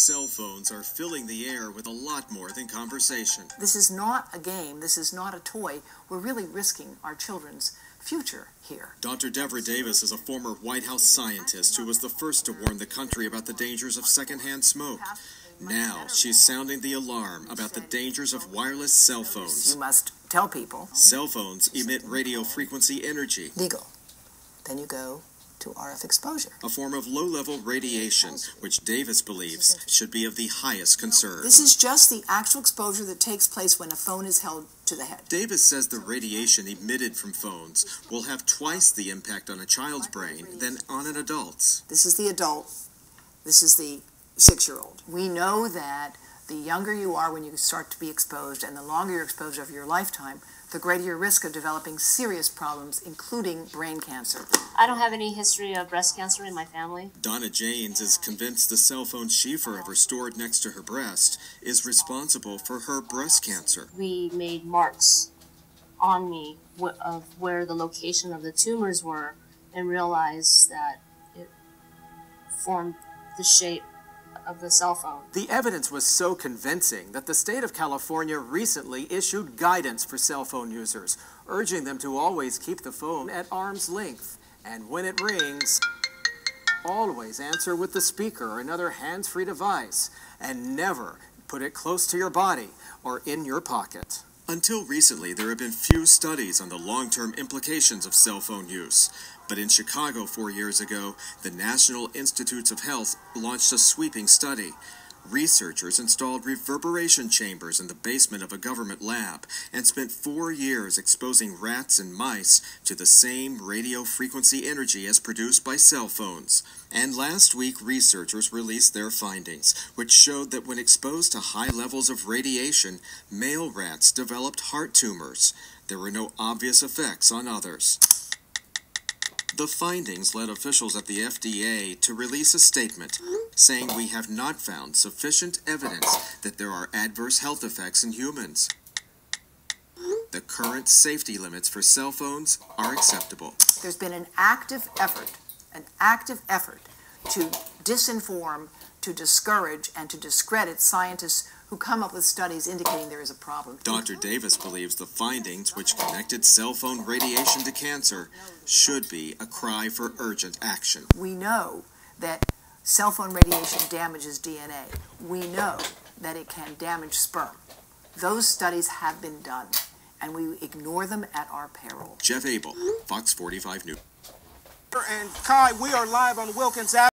cell phones are filling the air with a lot more than conversation. This is not a game. This is not a toy. We're really risking our children's future here. Dr. Devra Davis is a former White House scientist who was the first to warn the country about the dangers of secondhand smoke. Now she's sounding the alarm about the dangers of wireless cell phones. You must tell people. Cell phones emit radio frequency energy. Legal. Then you go to RF exposure. A form of low-level radiation, which Davis believes should be of the highest concern. This is just the actual exposure that takes place when a phone is held to the head. Davis says the radiation emitted from phones will have twice the impact on a child's brain than on an adult's. This is the adult. This is the 6-year-old. We know that the younger you are when you start to be exposed, and the longer you're exposed over your lifetime, the greater your risk of developing serious problems, including brain cancer. I don't have any history of breast cancer in my family. Donna Janes is convinced the cell phone she forever stored next to her breast is responsible for her breast cancer. We made marks on me of where the location of the tumors were and realized that it formed the shape of the cell phone. The evidence was so convincing that the state of California recently issued guidance for cell phone users, urging them to always keep the phone at arm's length. And when it rings, always answer with the speaker or another hands-free device, and never put it close to your body or in your pocket. Until recently, there have been few studies on the long-term implications of cell phone use. But in Chicago 4 years ago, the National Institutes of Health launched a sweeping study. Researchers installed reverberation chambers in the basement of a government lab and spent 4 years exposing rats and mice to the same radio frequency energy as produced by cell phones. And last week, researchers released their findings, which showed that when exposed to high levels of radiation, male rats developed heart tumors. There were no obvious effects on others. The findings led officials at the FDA to release a statement saying we have not found sufficient evidence that there are adverse health effects in humans. The current safety limits for cell phones are acceptable. There's been an active effort to disinform, to discourage, and to discredit scientists who come up with studies indicating there is a problem. Dr. Davis believes the findings, which connected cell phone radiation to cancer, should be a cry for urgent action. We know that cell phone radiation damages DNA. We know that it can damage sperm. Those studies have been done, and we ignore them at our peril. Jeff Abel, Fox 45 News. And Kai, we are live on Wilkins Avenue.